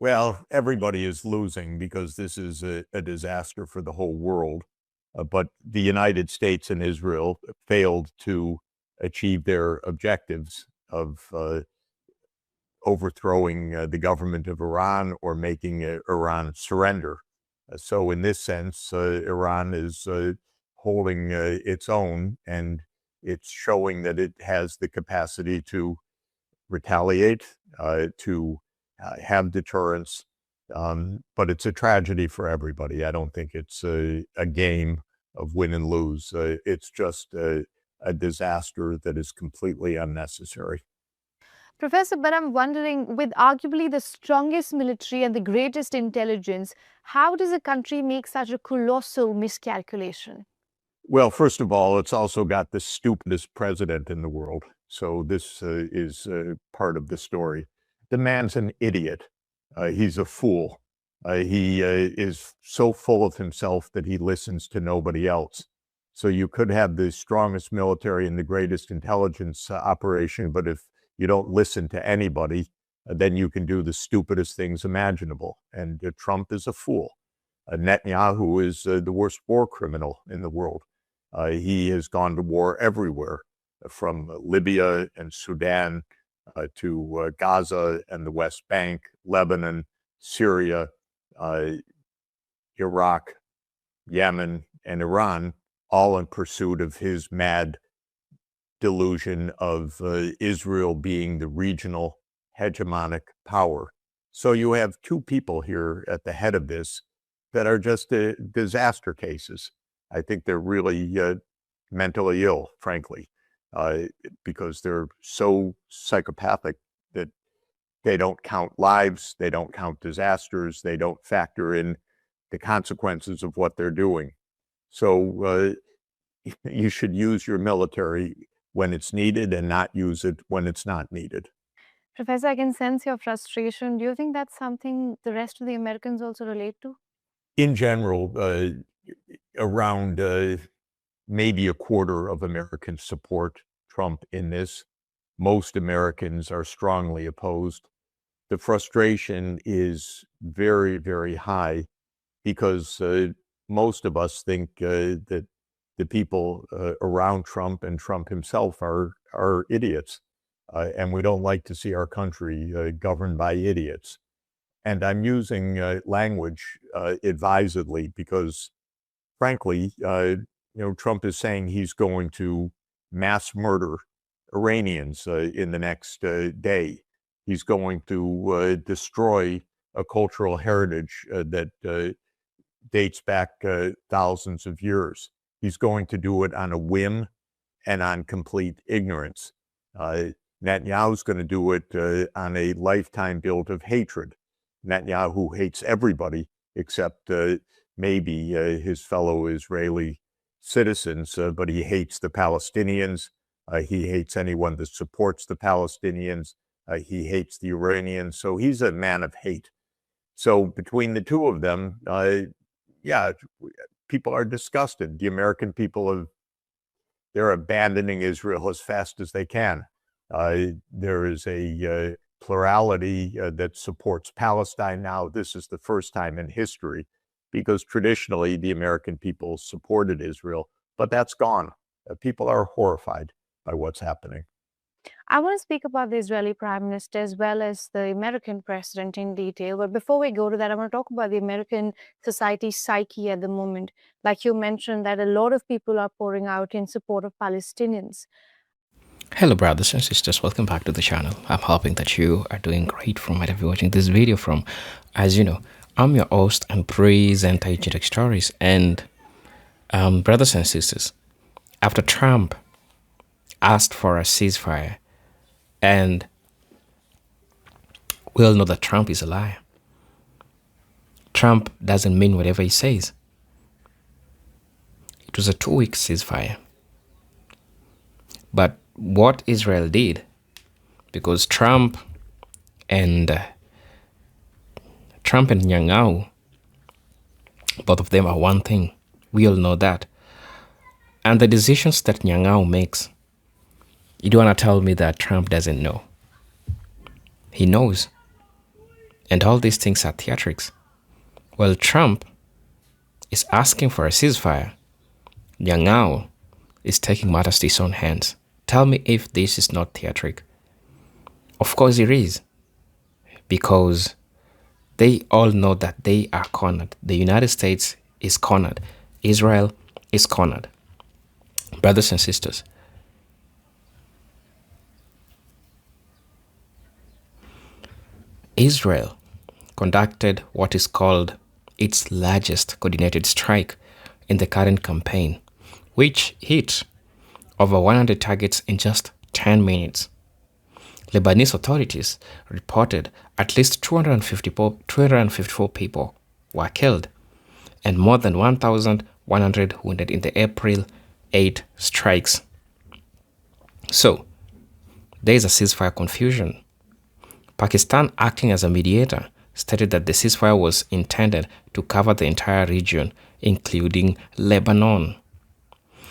Well, everybody is losing because this is a disaster for the whole world. But the United States and Israel failed to achieve their objectives of overthrowing the government of Iran or making Iran surrender. So in this sense, Iran is holding its own, and it's showing that it has the capacity to retaliate, to have deterrence. But it's a tragedy for everybody. I don't think it's a game of win and lose. It's just a disaster that is completely unnecessary. Professor, but I'm wondering, with arguably the strongest military and the greatest intelligence, how does a country make such a colossal miscalculation? Well, first of all, it's also got the stupidest president in the world. So this is part of the story. The man's an idiot. He's a fool. He is so full of himself that he listens to nobody else. So you could have the strongest military and the greatest intelligence operation, but if you don't listen to anybody, then you can do the stupidest things imaginable. And Trump is a fool. Netanyahu is the worst war criminal in the world. He has gone to war everywhere, from Libya and Sudan to Gaza and the West Bank, Lebanon, Syria, Iraq, Yemen, and Iran, all in pursuit of his mad delusion of Israel being the regional hegemonic power. So you have two people here at the head of this that are just disaster cases. I think they're really mentally ill, frankly, because they're so psychopathic that they don't count lives, they don't count disasters, they don't factor in the consequences of what they're doing. So you should use your military when it's needed and not use it when it's not needed. Professor, I can sense your frustration. Do you think that's something the rest of the Americans also relate to? In general, around maybe a quarter of Americans support Trump in this. Most Americans are strongly opposed. The frustration is very, very high because most of us think that the people around Trump and Trump himself are idiots. And we don't like to see our country governed by idiots. And I'm using language advisedly because, frankly, Trump is saying he's going to mass murder Iranians in the next day. He's going to destroy a cultural heritage that dates back thousands of years. He's going to do it on a whim and on complete ignorance. Netanyahu's going to do it on a lifetime built of hatred. Netanyahu hates everybody except maybe his fellow Israeli citizens, but he hates the Palestinians. He hates anyone that supports the Palestinians. He hates the Iranians. So he's a man of hate. So between the two of them, yeah, people are disgusted. The American people they're abandoning Israel as fast as they can. There is a plurality that supports Palestine now. This is the first time in history because traditionally the American people supported Israel, but that's gone. People are horrified by what's happening. I want to speak about the Israeli Prime Minister as well as the American president in detail. But before we go to that, I want to talk about the American society psyche at the moment. Like you mentioned, that a lot of people are pouring out in support of Palestinians. Hello brothers and sisters, welcome back to the channel. I'm hoping that you are doing great from wherever you're watching this video from. As you know, I'm your host and presenter Agent Stories. And brothers and sisters, after Trump asked for a ceasefire, and we all know that Trump is a liar. Trump doesn't mean whatever he says. It was a 2-week ceasefire. But what Israel did, because Trump and Netanyahu, both of them are one thing. We all know that. And the decisions that Netanyahu makes, you don't want to tell me that Trump doesn't know. He knows. And all these things are theatrics. Well, Trump is asking for a ceasefire. Yang is taking matters to his own hands. Tell me if this is not theatric. Of course it is. Because they all know that they are cornered. The United States is cornered. Israel is cornered. Brothers and sisters, Israel conducted what is called its largest coordinated strike in the current campaign, which hit over 100 targets in just 10 minutes. Lebanese authorities reported at least 254 people were killed and more than 1,100 wounded in the April 8 strikes. So, there is a ceasefire confusion. Pakistan, acting as a mediator, stated that the ceasefire was intended to cover the entire region, including Lebanon.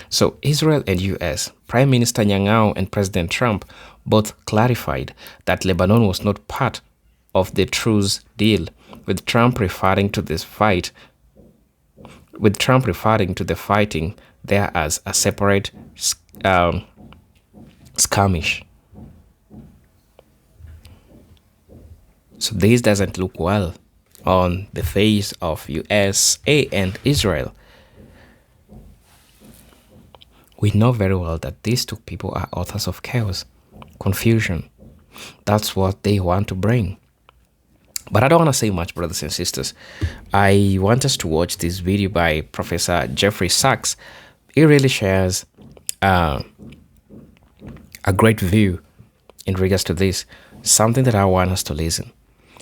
So Israel and US, Prime Minister Netanyahu and President Trump both clarified that Lebanon was not part of the truce deal, with Trump referring to the fighting there as a separate skirmish. So this doesn't look well on the face of USA and Israel. We know very well that these two people are authors of chaos, confusion. That's what they want to bring. But I don't want to say much, brothers and sisters. I want us to watch this video by Professor Jeffrey Sachs. He really shares a great view in regards to this, something that I want us to listen.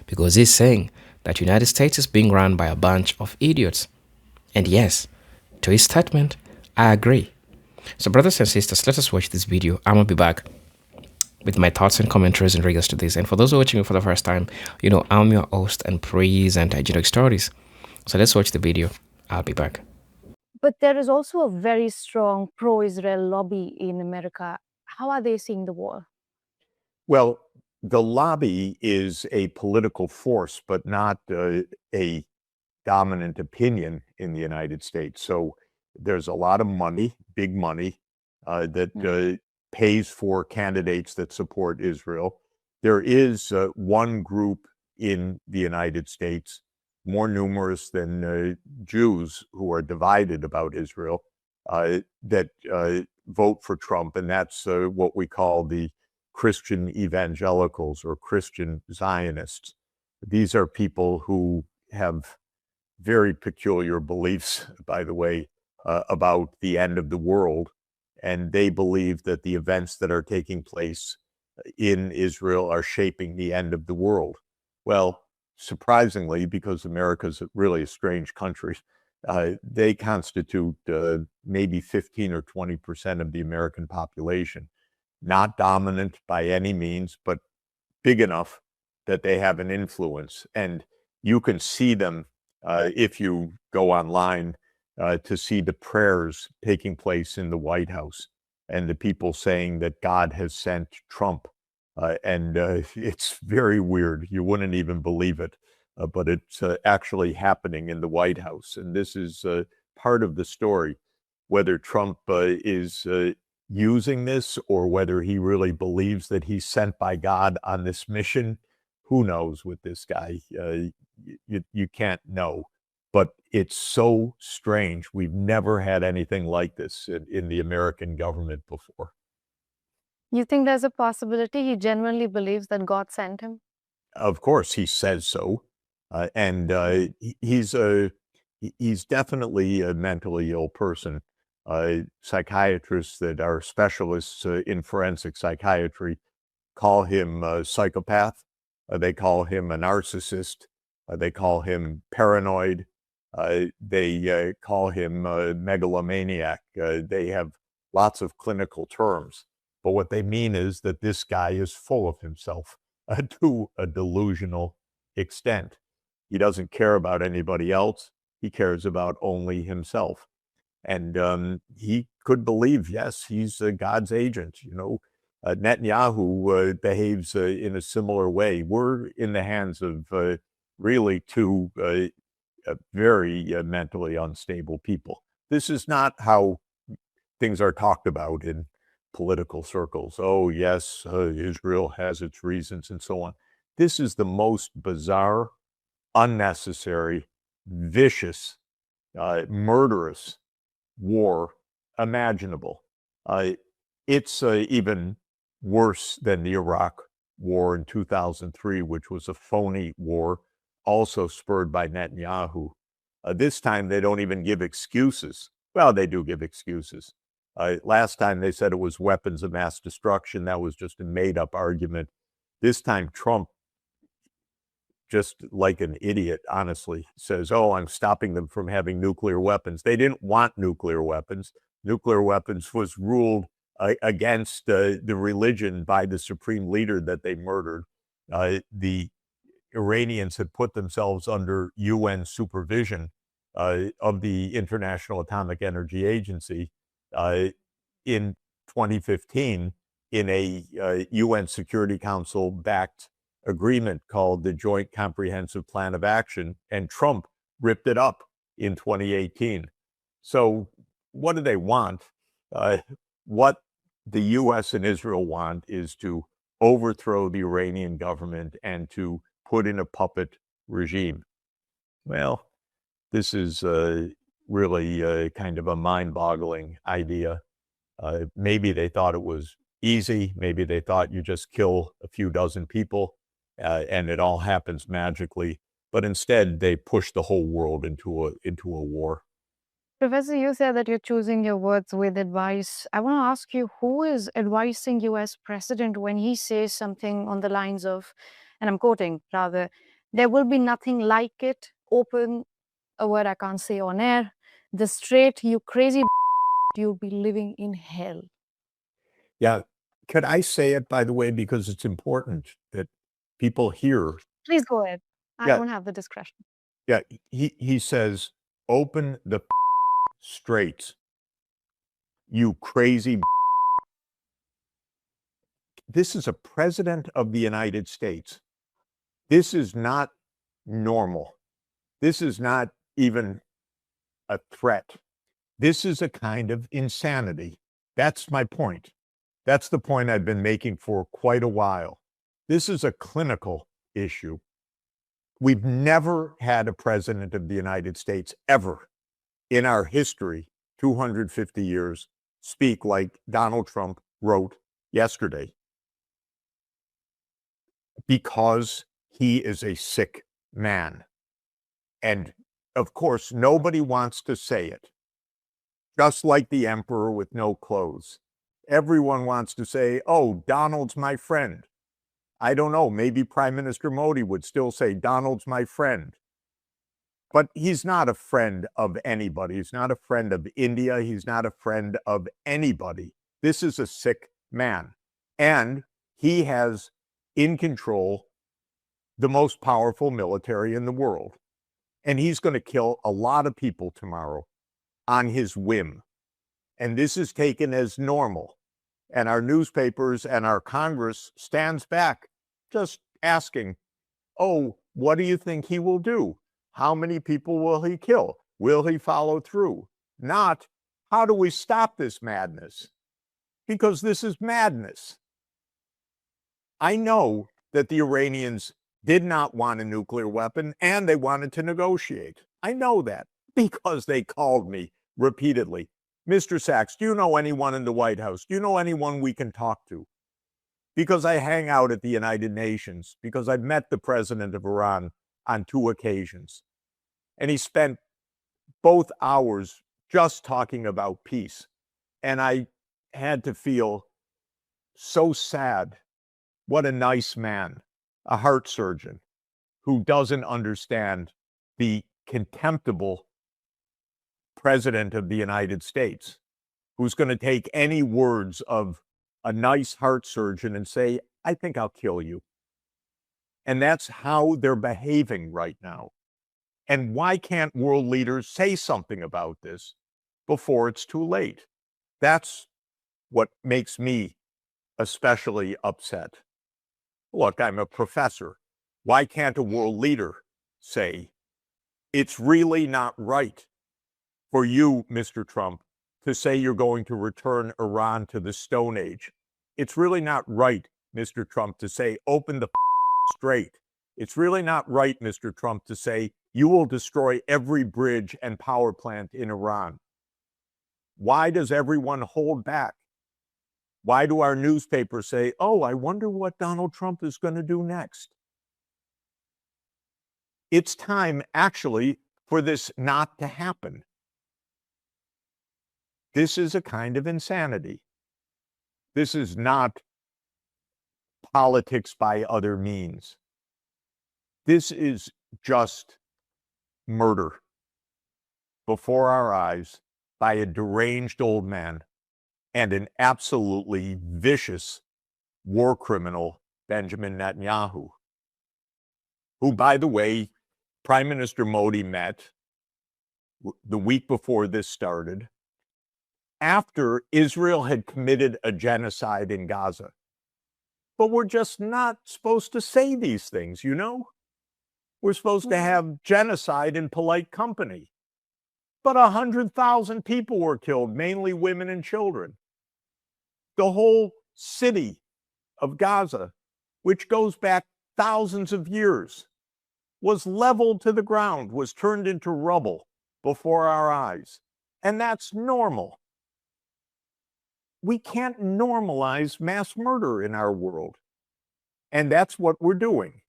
Because he's saying that United States is being run by a bunch of idiots. And yes, to his statement, I agree. So brothers and sisters, let us watch this video. I'm going to be back with my thoughts and commentaries in regards to this. And for those who are watching me for the first time, I'm your host and praise and hygienic stories. So let's watch the video. I'll be back. But there is also a very strong pro-Israel lobby in America. How are they seeing the war? Well, the lobby is a political force, but not a dominant opinion in the United States. So there's a lot of money, big money, that pays for candidates that support Israel. There is one group in the United States, more numerous than Jews, who are divided about Israel, that vote for Trump, and that's what we call the Christian evangelicals or Christian Zionists. These are people who have very peculiar beliefs, by the way, about the end of the world. And they believe that the events that are taking place in Israel are shaping the end of the world. Well, surprisingly, because America's really a strange country, they constitute maybe 15 or 20% of the American population. Not dominant by any means, but big enough that they have an influence. And you can see them if you go online to see the prayers taking place in the White House and the people saying that God has sent Trump. And it's very weird. You wouldn't even believe it, but it's actually happening in the White House. And this is part of the story, whether Trump is using this or whether he really believes that he's sent by God on this mission. Who knows with this guy? You can't know. But it's so strange. We've never had anything like this in the American government before. You think there's a possibility he genuinely believes that God sent him? Of course, he says so. And he's definitely a mentally ill person. Psychiatrists that are specialists in forensic psychiatry call him a psychopath. They call him a narcissist. They call him paranoid. They call him a megalomaniac. They have lots of clinical terms. But what they mean is that this guy is full of himself to a delusional extent. He doesn't care about anybody else. He cares about only himself. And he could believe, yes, he's God's agent. Netanyahu behaves in a similar way. We're in the hands of really two very mentally unstable people. This is not how things are talked about in political circles. Oh, yes, Israel has its reasons and so on. This is the most bizarre, unnecessary, vicious, murderous war imaginable. It's even worse than the Iraq war in 2003, which was a phony war, also spurred by Netanyahu. This time, they don't even give excuses. Well, they do give excuses. Last time, they said it was weapons of mass destruction. That was just a made-up argument. This time, Trump, just like an idiot, honestly, says, oh, I'm stopping them from having nuclear weapons. They didn't want nuclear weapons. Nuclear weapons was ruled against the religion by the supreme leader that they murdered. The Iranians had put themselves under UN supervision of the International Atomic Energy Agency in 2015 in a UN Security Council-backed agreement called the Joint Comprehensive Plan of Action, and Trump ripped it up in 2018. So what do they want? What the U.S. and Israel want is to overthrow the Iranian government and to put in a puppet regime. Well, this is really kind of a mind-boggling idea. Maybe they thought it was easy. Maybe they thought you just kill a few dozen people and it all happens magically. But instead, they push the whole world into a war. Professor, you said that you're choosing your words with advice. I want to ask you, who is advising US president when he says something on the lines of, and I'm quoting rather, there will be nothing like it, open, a word I can't say on air, the straight, you crazy, you'll be living in hell. Yeah. Could I say it, by the way, because it's important that people hear? Please go ahead. I Yeah. don't have the discretion. Yeah. He says, open the straits, you crazy. This is a president of the United States. This is not normal. This is not even a threat. This is a kind of insanity. That's my point. That's the point I've been making for quite a while. This is a clinical issue. We've never had a president of the United States ever in our history, 250 years, speak like Donald Trump wrote yesterday, because he is a sick man. And of course, nobody wants to say it. Just like the emperor with no clothes. Everyone wants to say, oh, Donald's my friend. I don't know, maybe Prime Minister Modi would still say, Donald's my friend. But he's not a friend of anybody. He's not a friend of India. He's not a friend of anybody. This is a sick man. And he has in control the most powerful military in the world. And he's going to kill a lot of people tomorrow on his whim. And this is taken as normal. And our newspapers and our Congress stands back just asking, oh, what do you think he will do? How many people will he kill? Will he follow through? Not, how do we stop this madness? Because this is madness. I know that the Iranians did not want a nuclear weapon and they wanted to negotiate. I know that because they called me repeatedly. Mr. Sachs, do you know anyone in the White House? Do you know anyone we can talk to? Because I hang out at the United Nations, because I've met the president of Iran on 2 occasions. And he spent both hours just talking about peace. And I had to feel so sad. What a nice man, a heart surgeon who doesn't understand the contemptible president of the United States, who's going to take any words of a nice heart surgeon and say, I think I'll kill you. And that's how they're behaving right now. And why can't world leaders say something about this before it's too late? That's what makes me especially upset. Look, I'm a professor. Why can't a world leader say, it's really not right for you, Mr. Trump, to say you're going to return Iran to the Stone Age? It's really not right, Mr. Trump, to say, open the strait. It's really not right, Mr. Trump, to say you will destroy every bridge and power plant in Iran. Why does everyone hold back? Why do our newspapers say, oh, I wonder what Donald Trump is going to do next? It's time, actually, for this not to happen. This is a kind of insanity. This is not politics by other means. This is just murder before our eyes by a deranged old man and an absolutely vicious war criminal, Benjamin Netanyahu, who, by the way, Prime Minister Modi met the week before this started, after Israel had committed a genocide in Gaza. But we're just not supposed to say these things, you know? We're supposed to have genocide in polite company. But 100,000 people were killed, mainly women and children. The whole city of Gaza, which goes back thousands of years, was leveled to the ground, was turned into rubble before our eyes. And that's normal. We can't normalize mass murder in our world. And that's what we're doing.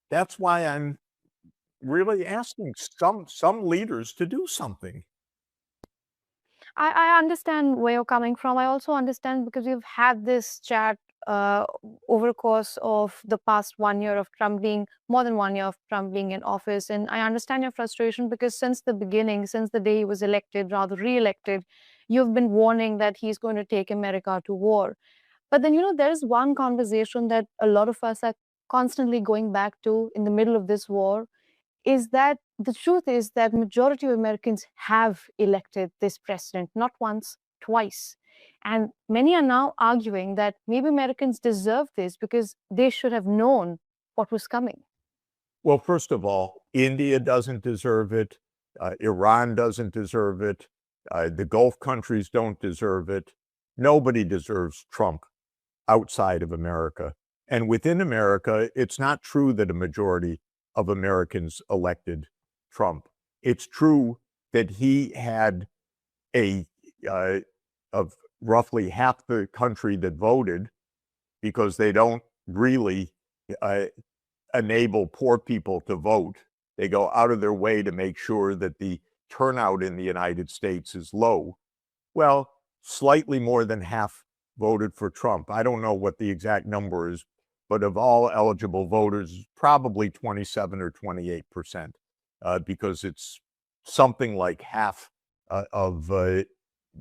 That's why I'm really asking some leaders to do something. I understand where you're coming from. I also understand because we've had this chat over the course of the past 1 year of Trump being, more than 1 year of Trump being in office. And I understand your frustration because since the beginning, since the day he was elected, rather re-elected, you've been warning that he's going to take America to war. But then, there is one conversation that a lot of us are constantly going back to in the middle of this war, is that the truth is that majority of Americans have elected this president, not once, twice. And many are now arguing that maybe Americans deserve this because they should have known what was coming. Well, first of all, India doesn't deserve it. Iran doesn't deserve it. The Gulf countries don't deserve it. Nobody deserves Trump outside of America. And within America, it's not true that a majority of Americans elected Trump. It's true that he had of roughly half the country that voted, because they don't really enable poor people to vote. They go out of their way to make sure that the turnout in the United States is low. Well, slightly more than half voted for Trump. I don't know what the exact number is, but of all eligible voters, probably 27 or 28%, because it's something like half of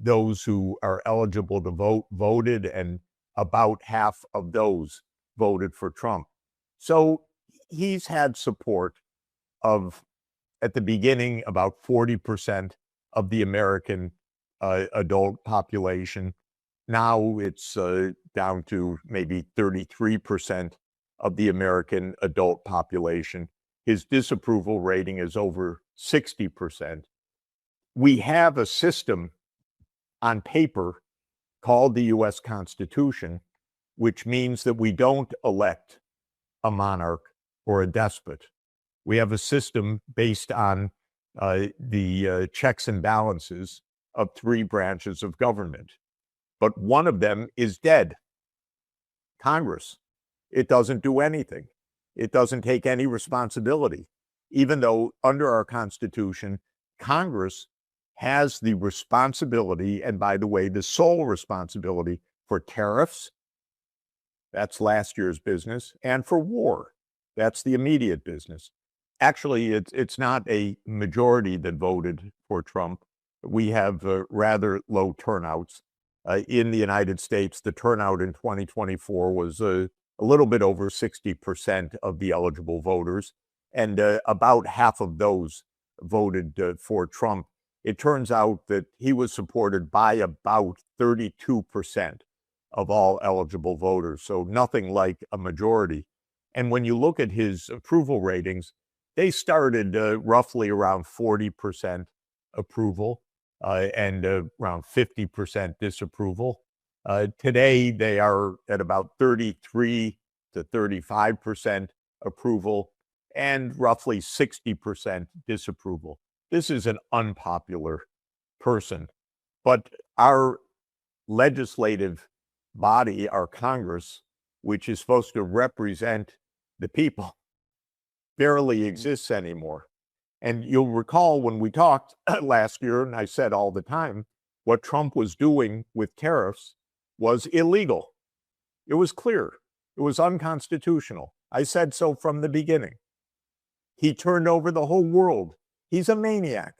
those who are eligible to vote voted, and about half of those voted for Trump. So he's had support of, at the beginning, about 40% of the American adult population. Now it's down to maybe 33% of the American adult population. His disapproval rating is over 60%. We have a system on paper called the U.S. Constitution, which means that we don't elect a monarch or a despot. We have a system based on the checks and balances of three branches of government. But one of them is dead, Congress. It doesn't do anything. It doesn't take any responsibility, even though under our Constitution, Congress has the responsibility, and by the way, the sole responsibility for tariffs, that's last year's business, and for war, that's the immediate business. Actually, it's not a majority that voted for Trump. We have rather low turnouts. In the United States, the turnout in 2024 was a little bit over 60% of the eligible voters, and about half of those voted for Trump. It turns out that he was supported by about 32% of all eligible voters. So nothing like a majority. And when you look at his approval ratings, they started roughly around 40% approval and around 50% disapproval. Today, they are at about 33 to 35% approval and roughly 60% disapproval. This is an unpopular person, but our legislative body, our Congress, which is supposed to represent the people, barely exists anymore. And you'll recall when we talked last year, and I said all the time, what Trump was doing with tariffs was illegal. It was clear. It was unconstitutional. I said so from the beginning. He turned over the whole world. He's a maniac.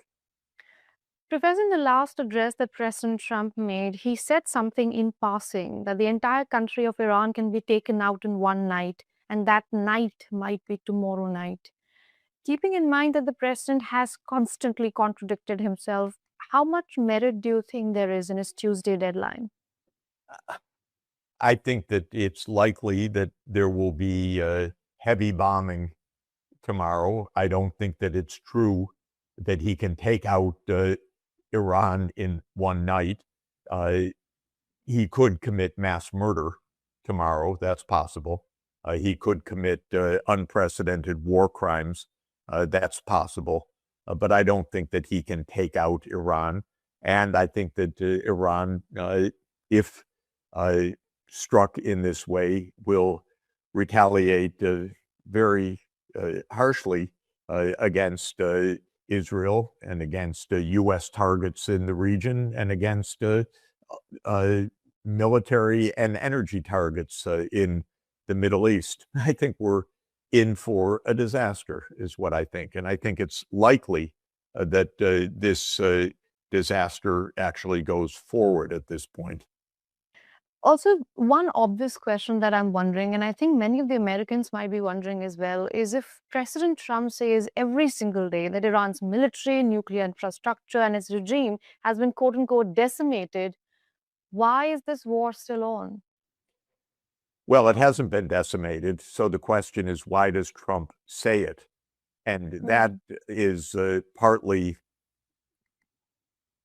Professor, in the last address that President Trump made, he said something in passing that the entire country of Iran can be taken out in one night, and that night might be tomorrow night. Keeping in mind that the president has constantly contradicted himself, how much merit do you think there is in his Tuesday deadline? I think that it's likely that there will be heavy bombing tomorrow. I don't think that it's true that he can take out Iran in one night. He could commit mass murder tomorrow. That's possible. He could commit unprecedented war crimes. That's possible. But I don't think that he can take out Iran. And I think that Iran, if struck in this way, will retaliate very harshly against Israel and against U.S. targets in the region and against military and energy targets in the Middle East. I think we're in for a disaster, is what I think. And I think it's likely that this disaster actually goes forward at this point. Also, one obvious question that I'm wondering, and I think many of the Americans might be wondering as well, is if President Trump says every single day that Iran's military, nuclear infrastructure, and its regime has been quote unquote decimated, why is this war still on? Well, it hasn't been decimated. So the question is, why does Trump say it? And that is partly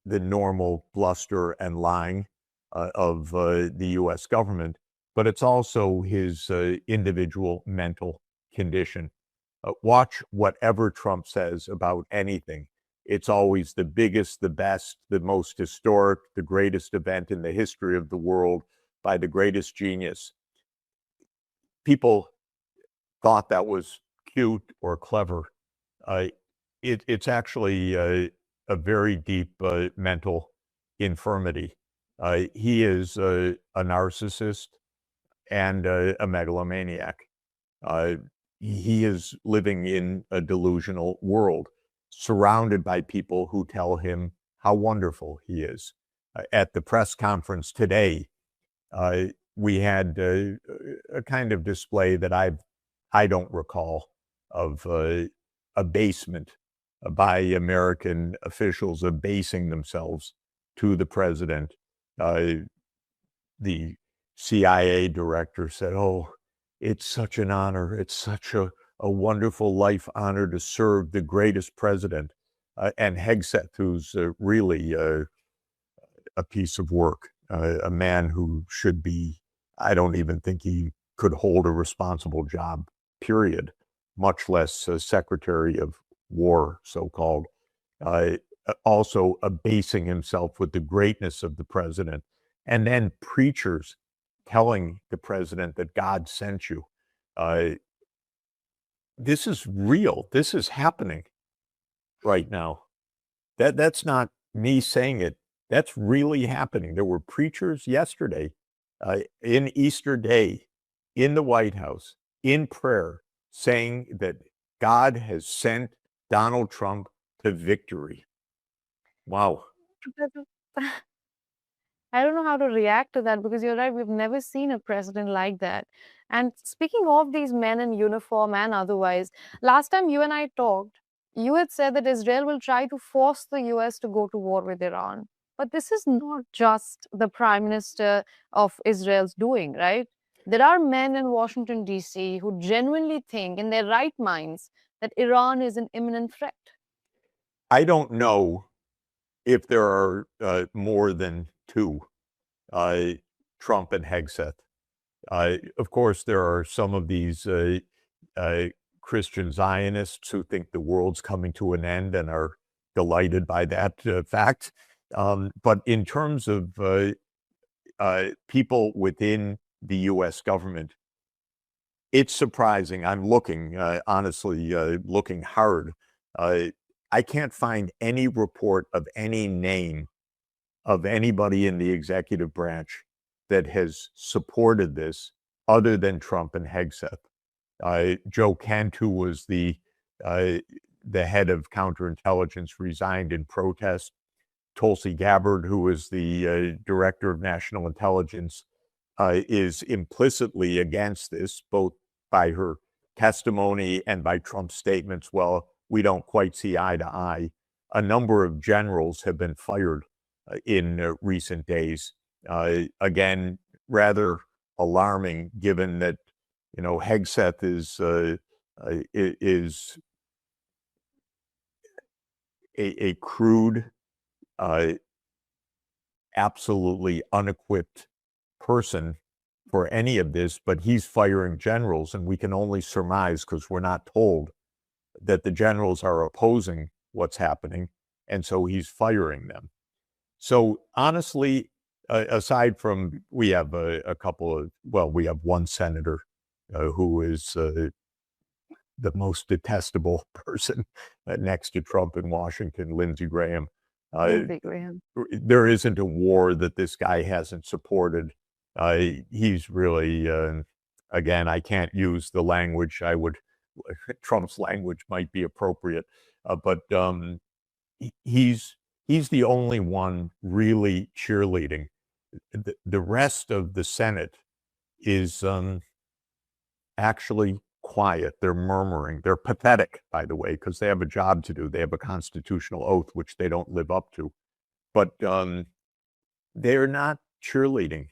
the normal bluster and lying of the U.S. government, but it's also his individual mental condition. Watch whatever Trump says about anything. It's always the biggest, the best, the most historic, the greatest event in the history of the world by the greatest genius. People thought that was cute or clever. It's actually a very deep mental infirmity. He is a narcissist and a megalomaniac. He is living in a delusional world, surrounded by people who tell him how wonderful he is. At the press conference today, we had a kind of display that I don't recall of abasement by American officials abasing themselves to the president. The CIA director said, "Oh, it's such an honor. It's such a wonderful life honor to serve the greatest president." And Hegseth, who's really a piece of work, a man who should be, I don't even think he could hold a responsible job, period, much less Secretary of War, so-called, also abasing himself with the greatness of the president. And then preachers telling the president that God sent you. This is real. This is happening right now. That's not me saying it. That's really happening. There were preachers yesterday in Easter Day in the White House in prayer saying that God has sent Donald Trump to victory. Wow. I don't know how to react to that because you're right, we've never seen a president like that. And speaking of these men in uniform and otherwise, last time you and I talked, you had said that Israel will try to force the US to go to war with Iran. But this is not just the Prime Minister of Israel's doing, right? There are men in Washington, D.C., who genuinely think in their right minds that Iran is an imminent threat. I don't know if there are more than two, Trump and Hegseth. Of course, there are some of these Christian Zionists who think the world's coming to an end and are delighted by that fact. But in terms of people within the U.S. government, it's surprising. I'm looking, honestly, looking hard. I can't find any report of any name of anybody in the executive branch that has supported this other than Trump and Hegseth. Joe Kent, who was the head of counterintelligence, resigned in protest. Tulsi Gabbard, who was the director of national intelligence, is implicitly against this, both by her testimony and by Trump's statements. Well, we don't quite see eye to eye. A number of generals have been fired in recent days. Again, rather alarming, given that Hegseth is a crude, absolutely unequipped person for any of this, but he's firing generals, and we can only surmise, because we're not told, that the generals are opposing what's happening, and so he's firing them. So honestly, aside from, we have a couple of, well, we have one senator who is the most detestable person next to Trump in Washington, Lindsey Graham. Lindsey Graham. There isn't a war that this guy hasn't supported. He's really, again, I can't use the language I would, Trump's language might be appropriate, but he's the only one really cheerleading. The rest of the Senate is actually quiet. They're murmuring. They're pathetic, by the way, because they have a job to do. They have a constitutional oath, which they don't live up to. But they're not cheerleading.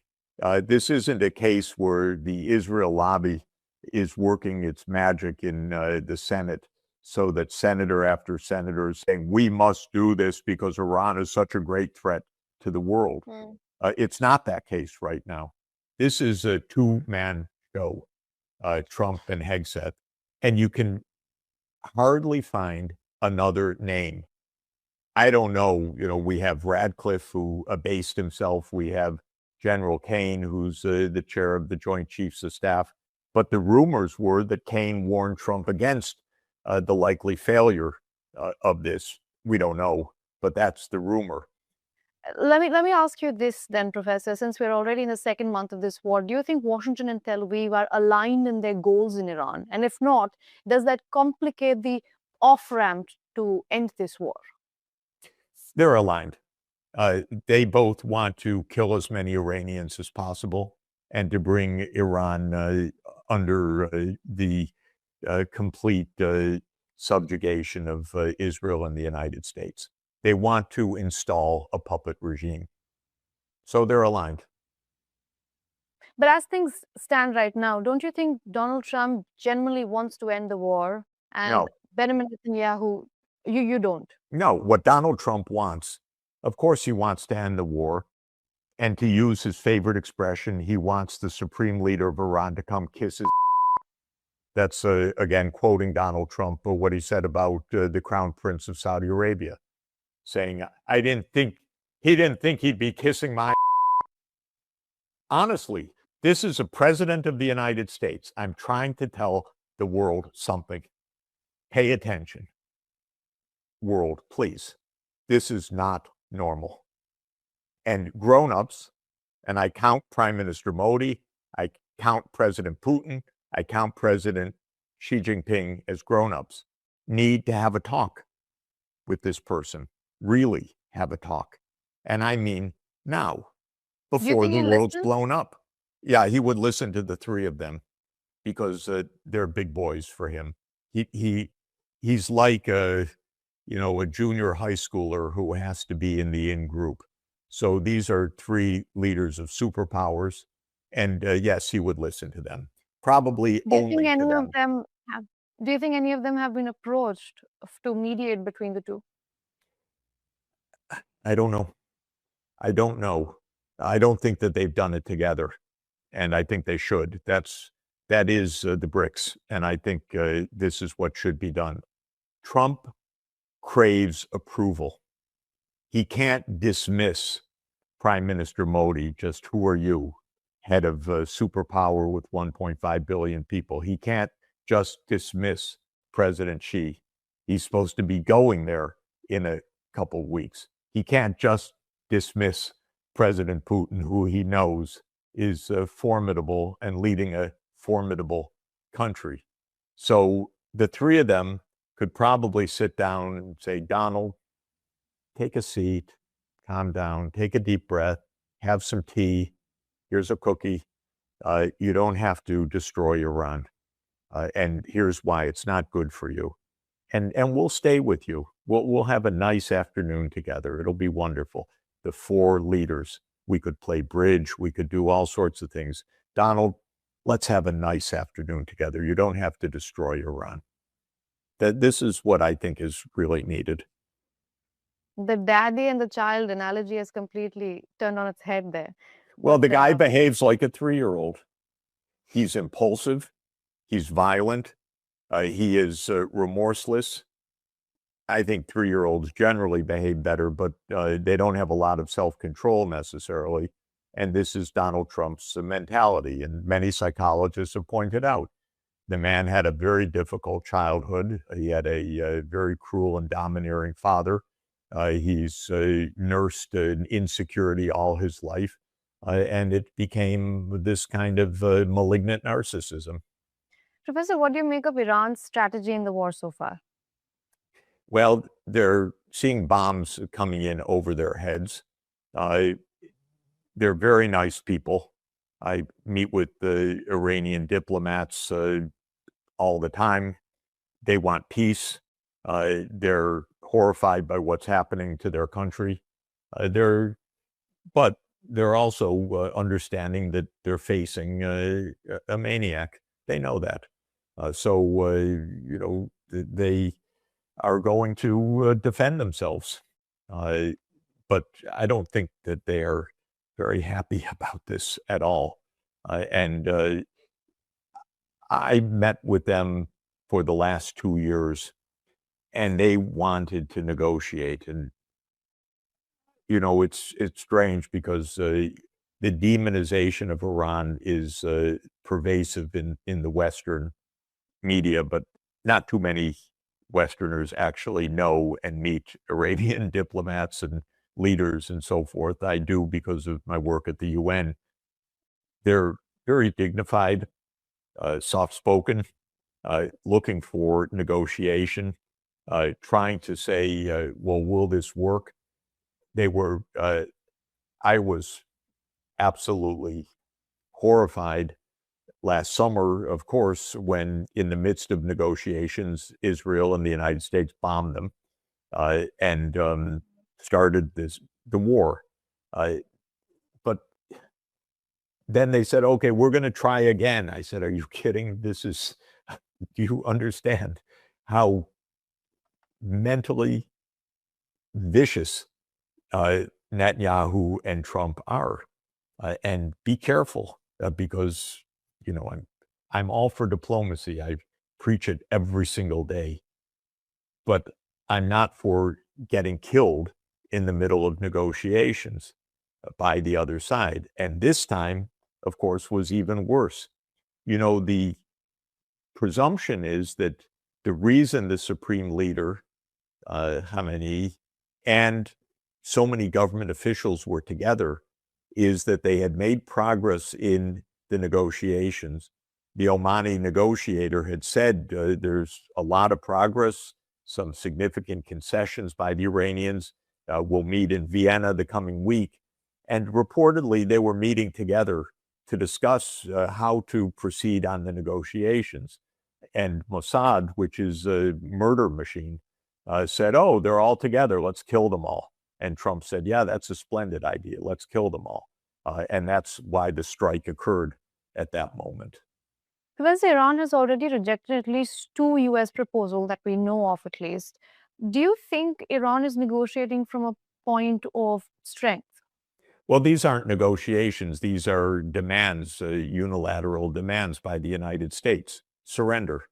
This isn't a case where the Israel lobby is working its magic in the Senate so that senator after senator is saying, we must do this because Iran is such a great threat to the world. It's not that case right now. This is a two-man show, Trump and Hegseth, and you can hardly find another name. I don't know, we have Radcliffe, who abased himself. We have General Kane, who's the chair of the Joint Chiefs of Staff. But the rumors were that Kane warned Trump against the likely failure of this. We don't know, but that's the rumor. Let me ask you this then, Professor. Since we're already in the second month of this war, do you think Washington and Tel Aviv are aligned in their goals in Iran? And if not, does that complicate the off-ramp to end this war? They're aligned. They both want to kill as many Iranians as possible and to bring Iran under the complete subjugation of Israel and the United States. They want to install a puppet regime. So they're aligned. But as things stand right now, don't you think Donald Trump genuinely wants to end the war? And No. Benjamin Netanyahu, you don't? No, what Donald Trump wants, of course he wants to end the war. And to use his favorite expression, he wants the supreme leader of Iran to come kiss his. That's, again, quoting Donald Trump, what he said about the Crown Prince of Saudi Arabia, saying, he didn't think he'd be kissing my. Honestly, this is a president of the United States. I'm trying to tell the world something. Pay attention. World, please. This is not normal. And grown-ups, and I count Prime Minister Modi, I count President Putin, I count President Xi Jinping as grown-ups, need to have a talk with this person. Really have a talk. And I mean now, before the world's blown up. Yeah, he would listen to the three of them because they're big boys for him. He's like a junior high schooler who has to be in the in group. So these are three leaders of superpowers. And yes, he would listen to them. Probably Do you think only to any them. of them have, do you think any of them have been approached to mediate between the two? I don't know. I don't know. I don't think that they've done it together, and I think they should. That is the BRICS, and I think this is what should be done. Trump craves approval. He can't dismiss Prime Minister Modi, just who are you, head of a superpower with 1.5 billion people. He can't just dismiss President Xi. He's supposed to be going there in a couple weeks. He can't just dismiss President Putin, who he knows is formidable and leading a formidable country. So the three of them could probably sit down and say, Donald, take a seat, calm down, take a deep breath, have some tea, here's a cookie. You don't have to destroy Iran. And here's why it's not good for you. And we'll stay with you. We'll have a nice afternoon together. It'll be wonderful. The four leaders, we could play bridge. We could do all sorts of things. Donald, let's have a nice afternoon together. You don't have to destroy Iran. This is what I think is really needed. The daddy and the child analogy has completely turned on its head there. Well, the But, guy behaves like a 3-year-old. He's impulsive. He's violent. He is remorseless. I think 3-year-olds generally behave better, but they don't have a lot of self-control necessarily. And this is Donald Trump's mentality. And many psychologists have pointed out the man had a very difficult childhood. He had a very cruel and domineering father. He's nursed an insecurity all his life. And it became this kind of malignant narcissism. Professor, what do you make of Iran's strategy in the war so far? Well, they're seeing bombs coming in over their heads. They're very nice people. I meet with the Iranian diplomats all the time. They want peace. They're horrified by what's happening to their country. But they're also understanding that they're facing a maniac. They know that. They are going to defend themselves. But I don't think that they are very happy about this at all. I met with them for the last 2 years, and they wanted to negotiate. And, it's strange because the demonization of Iran is pervasive in the Western media, but not too many Westerners actually know and meet Iranian diplomats and leaders and so forth. I do because of my work at the UN. They're very dignified, soft-spoken, looking for negotiation, trying to say, well, will this work? I was absolutely horrified last summer, of course, when in the midst of negotiations, Israel and the United States bombed them and started the war. But then they said, okay, we're going to try again. I said, are you kidding? Do you understand how mentally vicious Netanyahu and Trump are? And be careful because, I'm all for diplomacy. I preach it every single day. But I'm not for getting killed in the middle of negotiations by the other side. And this time, of course, was even worse. The presumption is that the reason the supreme leader, Khamenei, and so many government officials were together is that they had made progress in the negotiations. The Omani negotiator had said there's a lot of progress, some significant concessions by the Iranians. We'll meet in Vienna the coming week. And reportedly, they were meeting together to discuss how to proceed on the negotiations. And Mossad, which is a murder machine, said, oh, they're all together. Let's kill them all. And Trump said, yeah, that's a splendid idea. Let's kill them all. And that's why the strike occurred at that moment. Because Iran has already rejected at least 2 US proposals that we know of, at least. Do you think Iran is negotiating from a point of strength? Well, these aren't negotiations. These are demands, unilateral demands by the United States. Surrender.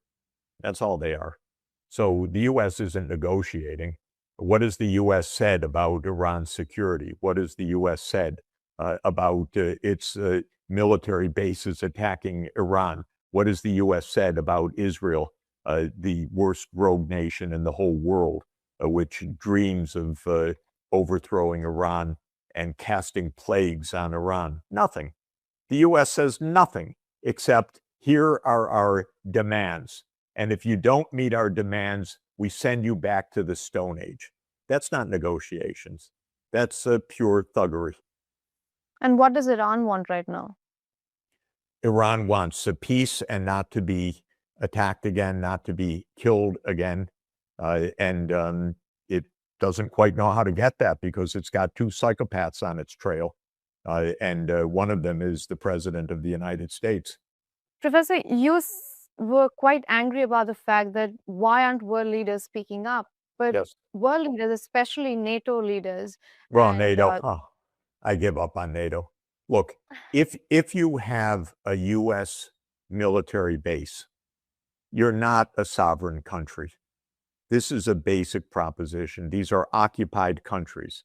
That's all they are. So the U.S. isn't negotiating. What has the U.S. said about Iran's security? What has the U.S. said about its military bases attacking Iran? What has the U.S. said about Israel, the worst rogue nation in the whole world, which dreams of overthrowing Iran and casting plagues on Iran? Nothing. The U.S. says nothing except, here are our demands. And if you don't meet our demands, we send you back to the Stone Age. That's not negotiations. That's pure thuggery. And what does Iran want right now? Iran wants a peace and not to be attacked again, not to be killed again. And it doesn't quite know how to get that because it's got 2 psychopaths on its trail. And one of them is the President of the United States. Professor, you were quite angry about the fact that why aren't world leaders speaking up? But Yes. world leaders, especially NATO leaders. Well, and, NATO, I give up on NATO. Look, if you have a U.S. military base, you're not a sovereign country. This is a basic proposition. These are occupied countries.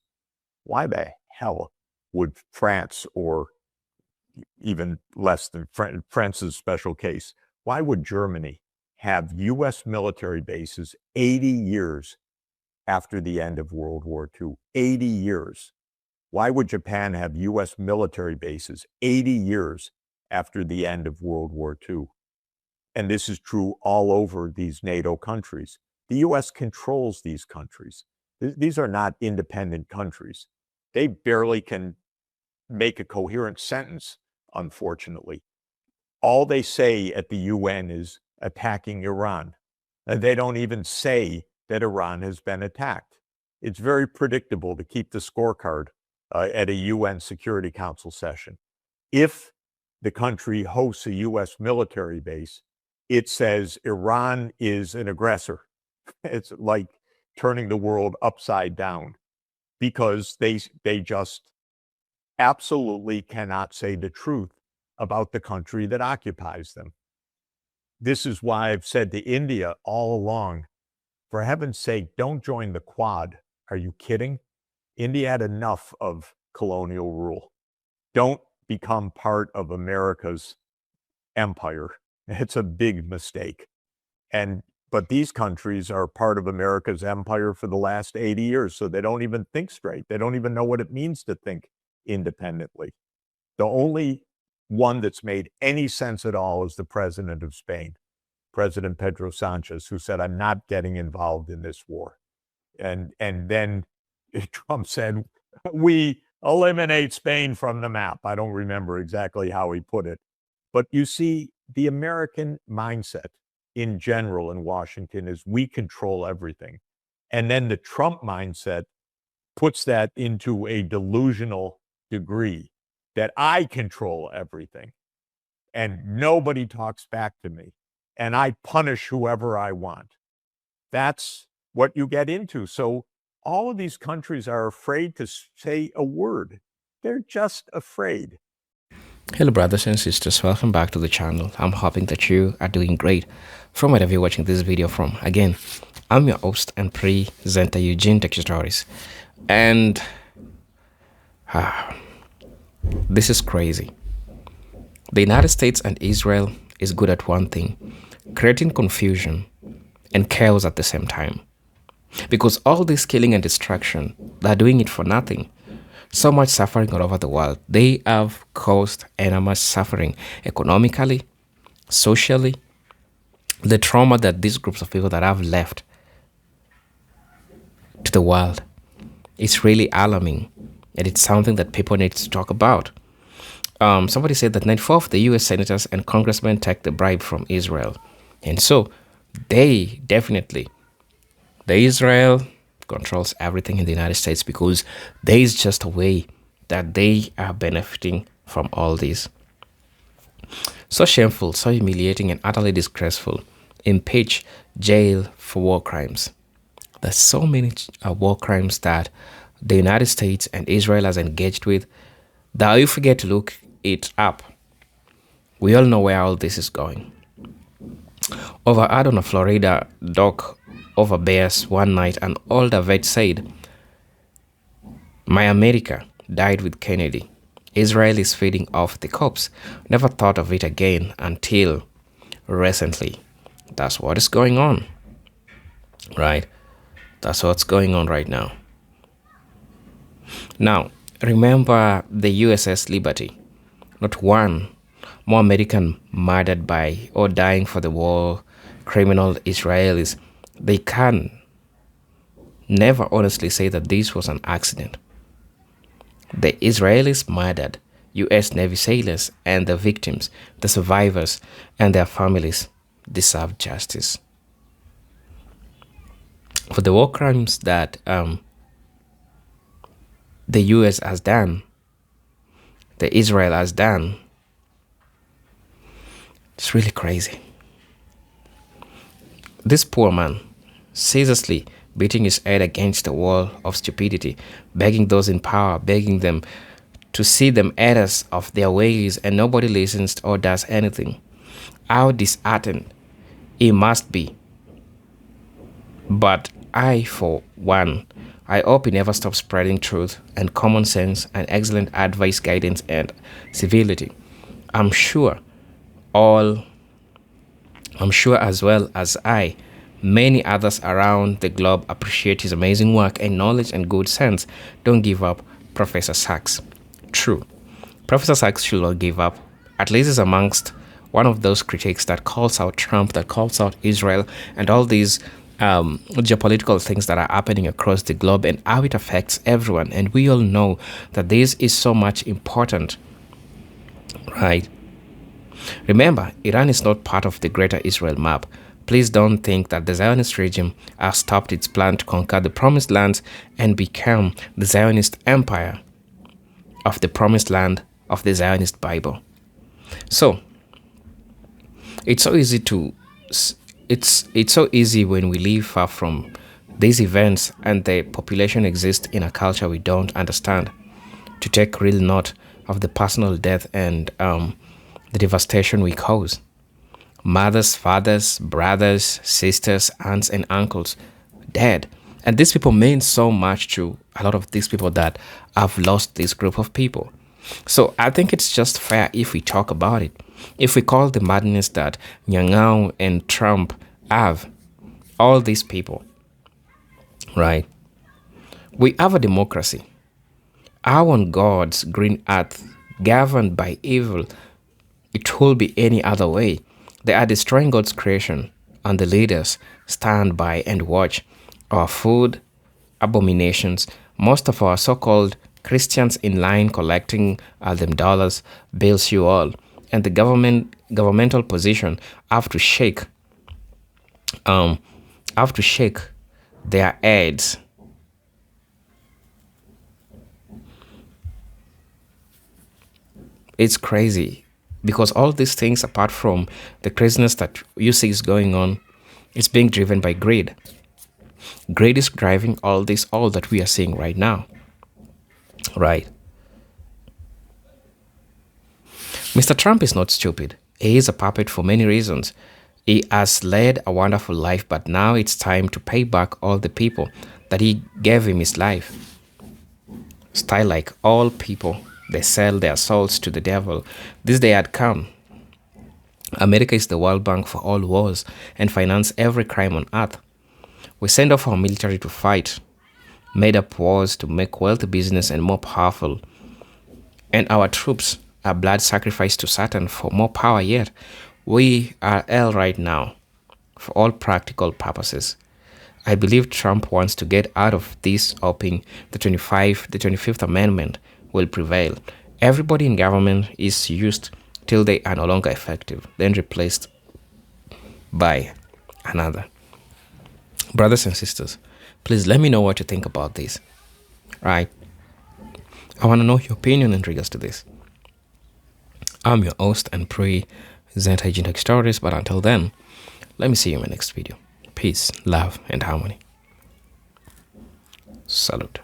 Why the hell would France, or even less than France's special case, why would Germany have U.S. military bases 80 years after the end of World War II? 80 years. Why would Japan have U.S. military bases 80 years after the end of World War II? And this is true all over these NATO countries. The U.S. controls these countries. These are not independent countries. They barely can make a coherent sentence, unfortunately. All they say at the UN is attacking Iran. They don't even say that Iran has been attacked. It's very predictable to keep the scorecard at a UN Security Council session. If the country hosts a U.S. military base, it says Iran is an aggressor. It's like turning the world upside down because they just absolutely cannot say the truth about the country that occupies them. This is why I've said to India all along, for heaven's sake, don't join the Quad. Are you kidding? India had enough of colonial rule. Don't become part of America's empire. It's a big mistake. But these countries are part of America's empire for the last 80 years, so they don't even think straight. They don't even know what it means to think independently. The only one that's made any sense at all is the president of Spain, President Pedro Sanchez, who said, I'm not getting involved in this war. And then Trump said, we eliminate Spain from the map. I don't remember exactly how he put it. But you see, the American mindset in general in Washington is we control everything. And then the Trump mindset puts that into a delusional degree that I control everything and nobody talks back to me and I punish whoever I want. That's what you get into. So all of these countries are afraid to say a word. They're just afraid. Hello brothers and sisters, welcome back to the channel. I'm hoping that you are doing great from wherever you're watching this video from. Again, I'm your host and presenter Eugene Tech Stories, and this is crazy. The United States and Israel is good at one thing: creating confusion and chaos at the same time. Because all this killing and destruction, they're doing it for nothing. So much suffering all over the world. They have caused enormous suffering economically, socially. The trauma that these groups of people that have left to the world is really alarming, and it's something that people need to talk about. Somebody said that 94 of the U.S. senators and congressmen take the bribe from Israel. And so they definitely, the Israel controls everything in the United States, because there is just a way that they are benefiting from all this. So shameful, so humiliating, and utterly disgraceful. Impeach, jail for war crimes. There's so many war crimes that the United States and Israel has engaged with, that if we get to look it up, we all know where all this is going. Overheard on a Florida dock over bears one night, an older vet said, "My America died with Kennedy. Israel is feeding off the corpse. Never thought of it again until recently." That's what is going on, right? That's what's going on right now. Now, remember the USS Liberty. Not one more American murdered by or dying for the war criminal Israelis. They can never honestly say that this was an accident. The Israelis murdered US Navy sailors, and the victims, the survivors, and their families deserve justice. For the war crimes that the US has done, the Israel has done, it's really crazy. This poor man, ceaselessly beating his head against the wall of stupidity, begging those in power, begging them to see them errors of their ways, and nobody listens or does anything. How disheartened it must be. But I, for one, I hope he never stops spreading truth and common sense and excellent advice, guidance, and civility. I'm sure as well as many others around the globe appreciate his amazing work and knowledge and good sense. Don't give up, Professor Sachs. True. Professor Sachs should not give up. At least is amongst one of those critics that calls out Trump, that calls out Israel, and all these geopolitical things that are happening across the globe and how it affects everyone. And we all know that this is so much important, right? Remember, Iran is not part of the greater Israel map. Please don't think that the Zionist regime has stopped its plan to conquer the promised lands and become the Zionist empire of the promised land of the Zionist Bible. So, it's so easy when we live far from these events and the population exists in a culture we don't understand to take real note of the personal death and the devastation we cause. Mothers, fathers, brothers, sisters, aunts, and uncles dead. And these people mean so much to a lot of these people that have lost this group of people. So I think it's just fair if we talk about it. If we call the madness that Nyang'ao and Trump have, all these people, right? We have a democracy. How on God's green earth, governed by evil, it will be any other way? They are destroying God's creation, and the leaders stand by and watch our food abominations. Most of our so-called Christians in line collecting them dollars, bills you all, and the governmental position have to shake their heads. It's crazy. Because all these things, apart from the craziness that you see is going on, it's being driven by greed. Greed is driving all that we are seeing right now. Right? Mr. Trump is not stupid. He is a puppet for many reasons. He has led a wonderful life, but now it's time to pay back all the people that he gave him his life. Style like all people, they sell their souls to the devil. This day had come. America is the World Bank for all wars and finance every crime on earth. We send off our military to fight, made up wars to make wealth, business, and more powerful. And our troops are blood sacrificed to Satan for more power yet. We are hell right now for all practical purposes. I believe Trump wants to get out of this, hoping the 25th Amendment will prevail. Everybody in government is used till they are no longer effective, then replaced by another. Brothers and sisters, please let me know what you think about this. Right? I want to know your opinion in regards to this. I'm your host and presenter Agent Stories, but until then, let me see you in my next video. Peace, love, and harmony. Salute.